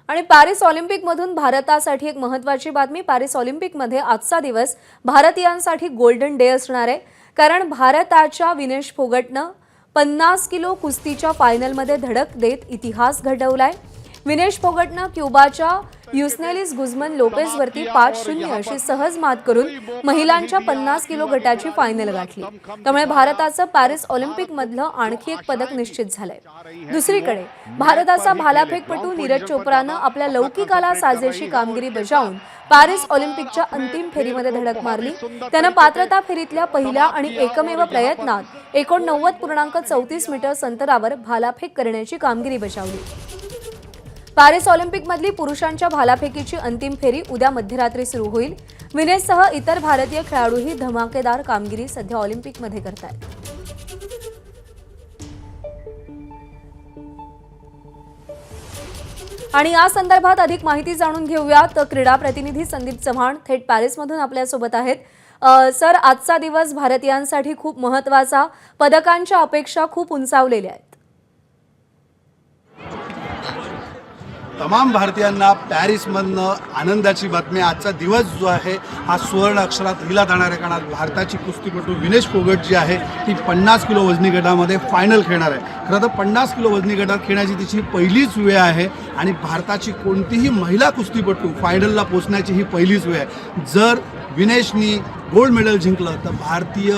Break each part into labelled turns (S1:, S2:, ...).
S1: आणि पॅरिस ऑलिम्पिकमधून भारतासाठी एक महत्त्वाची बातमी। पॅरिस ऑलिम्पिकमध्ये आजचा दिवस भारतीयांसाठी गोल्डन डे असणार आहे, कारण भारताच्या विनेश फोगटनं 50 किलो कुस्तीच्या फायनलमध्ये धडक देत इतिहास घडवलाय। विनेश फोगटनं क्युबाच्या युस्नेलिस गुझमन लोपेझवरती 5-0 अशी सहज मात करून महिलांच्या 50 किलो गटाची फायनल गाठली। त्यामुळे भारताचं पॅरिस ऑलिम्पिकमधलं आणखी एक पदक निश्चित झालंय। दुसरीकडे भारताचा भालाफेकपटू नीरज चोप्रानं आपल्या लौकिकाला साजेशी कामगिरी बजावून पॅरिस ऑलिम्पिकच्या अंतिम फेरीमध्ये धडक मारली। त्यानं पात्रता फेरीतल्या पहिल्या आणि एकमेव प्रयत्नात 89.34 मीटर्स अंतरावर भालाफेक करण्याची कामगिरी बजावली। पॅरिस ऑलिम्पिकमधली पुरुषांच्या भालाफेकीची अंतिम फेरी उद्या मध्यरात्री सुरू होईल। विनेशसह इतर भारतीय खेळाडूही धमाकेदार कामगिरी सध्या ऑलिम्पिकमध्ये करतायत। आणि या संदर्भात अधिक माहिती जाणून घेऊया, तर क्रीडा प्रतिनिधी संदीप चव्हाण थेट पॅरिसमधून आपल्यासोबत आहेत। सर, आजचा दिवस भारतीयांसाठी खूप महत्त्वाचा, पदकांच्या अपेक्षा खूप उंचावलेल्या आहेत।
S2: तमाम भारतीयांना पॅरिसमधनं आनंदाची बातमी। आजचा दिवस जो आहे हा सुवर्ण अक्षरात लिहिला जाणार आहे, कारण भारताची कुस्तीपटू विनेश फोगट जी आहे ती 50 किलो वजनी गटामध्ये फायनल खेळणार आहे। खरं तर 50 किलो वजनी गटात खेळण्याची तिची पहिलीच वेळ आहे आणि भारताची कोणतीही महिला कुस्तीपटू फायनलला पोहोचण्याची ही पहिलीच वेळ आहे। जर विनेशनी गोल्ड मेडल जिंकलं तर भारतीय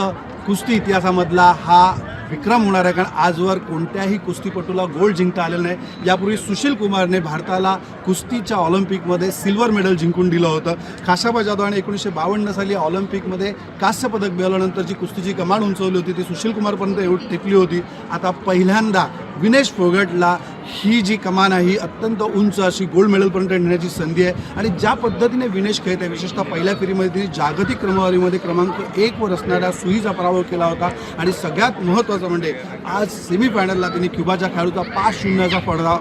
S2: कुस्ती इतिहासामधला हा विक्रम होणार आहे, कारण आजवर कोणत्याही कुस्तीपटूला गोल्ड जिंकता आलेलं नाही। यापूर्वी सुशील कुमारने भारताला कुस्तीच्या ऑलिम्पिकमध्ये सिल्वर मेडल जिंकून दिलं होतं। खाशाबा जाधवाने 1952 साली ऑलिम्पिकमध्ये कांस्य पदक मिळवल्यानंतर जी कुस्तीची कमान उंचवली होती ती सुशील कुमारपर्यंत टिकली होती। आता पहिल्यांदा विनेश फोगटला ही जी कमान आहे ही अत्यंत उंच अशी गोल्ड मेडलपर्यंत नेण्याची संधी आहे। आणि ज्या पद्धतीने विनेश खेळत आहे, विशेषतः पहिल्या फेरीमध्ये तिने जागतिक क्रमवारीमध्ये क्रमांक 1 वर असणाऱ्या सुईचा पराभव केला होता। आणि सगळ्यात महत्त्वाचं म्हणजे आज सेमीफायनलला तिने क्युबाच्या खेळाडूचा 5-0 असा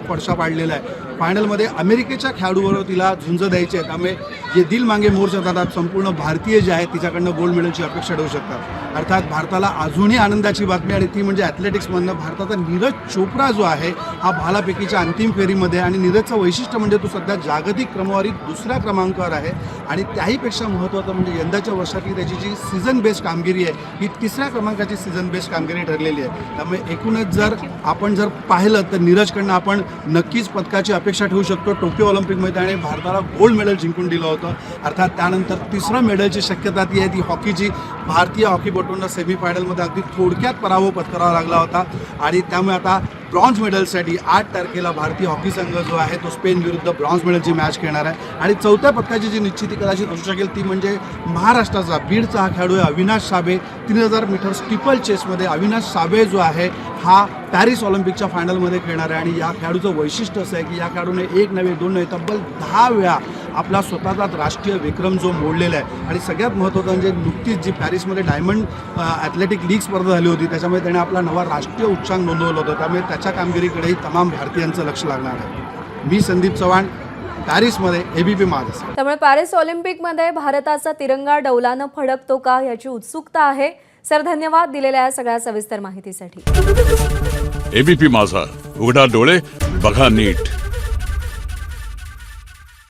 S2: फडशा पाडलेला आहे। फायनलमध्ये अमेरिकेच्या खेळाडूबरोबर तिला झुंज द्यायची आहे, त्यामुळे जे दिल मांगे मोर जातात संपूर्ण भारतीय जे आहेत तिच्याकडनं गोल्ड मेडलची अपेक्षा ठेवू शकतात। अर्थात भारताला अजूनही आनंदाची बातमी आणि ती म्हणजे ॲथलेटिक्समधनं भारताचा नीरज चोप्रा जो आहे हा भालाफेकीच्या अंतिम फेरीमध्ये, आणि नीरजचं वैशिष्ट्य म्हणजे तो सध्या जागतिक क्रमवारीत 2ऱ्या क्रमांकावर आहे। आणि त्याहीपेक्षा महत्त्वाचं म्हणजे यंदाच्या वर्षातली त्याची जी सीझन बेस्ड कामगिरी आहे ही 3ऱ्या क्रमांकाची सीझन बेस्ड कामगिरी ठरलेली आहे। त्यामुळे एकूणच जर आपण पाहिलं तर नीरजकडनं आपण नक्कीच पदकाची अपेक्षा ठेवू शकतो। टोकियो ऑलिम्पिकमध्ये त्याने भारताला गोल्ड मेडल जिंकून दिलं होतं। अर्थात त्यानंतर 3रं मेडलची शक्यता ती आहे ती हॉकीची। भारतीय हॉकीपटूंना सेमीफायनलमध्ये अगदी थोडक्यात पराभव पत्करावा लागला होता आणि त्यामुळे आता ब्रॉन्झ मेडलसाठी 8 तारखेला भारतीय हॉकी संघ जो आहे तो स्पेन विरुद्ध ब्रॉन्झ मेडलची मॅच खेळणार आहे। आणि 4थ्या पदकाची जी निश्चिती कदाचित असू शकेल ती म्हणजे महाराष्ट्राचा बीडचा हा खेळाडू आहे अविनाश साबे। 3000 मीटर स्टिपल चेसमध्ये अविनाश साबे जो आहे हा पॅरिस ऑलिम्पिकच्या फायनलमध्ये खेळणार आहे। आणि या खेळाडूचं वैशिष्ट्य असं आहे की या खेळाडूने 1 नव्हे 2 नव्हे तब्बल 10 वेळा आपला स्वतःचा राष्ट्रीय विक्रम जो मोडलेला आहे। आणि सगळ्यात महत्त्वाचं म्हणजे नुकतीच जी पॅरिसमध्ये डायमंड ॲथलेटिक लीग स्पर्धा झाली होती त्याच्यामध्ये त्याने आपला नवा राष्ट्रीय उच्चांक नोंदवला होता। त्यामुळे त्याच्या कामगिरीकडेही तमाम भारतीयांचं लक्ष लागणार आहे। मी संदीप चव्हाण, पॅरिसमध्ये एबीपी माझा।
S1: त्यामुळे पॅरिस ऑलिम्पिकमध्ये भारताचा तिरंगा डौलानं फडकतो का याची उत्सुकता आहे। सर, धन्यवाद दिलेल्या या सगळ्या सविस्तर माहितीसाठी।
S3: एबीपी माझा, उघडा डोळे बघा नीट।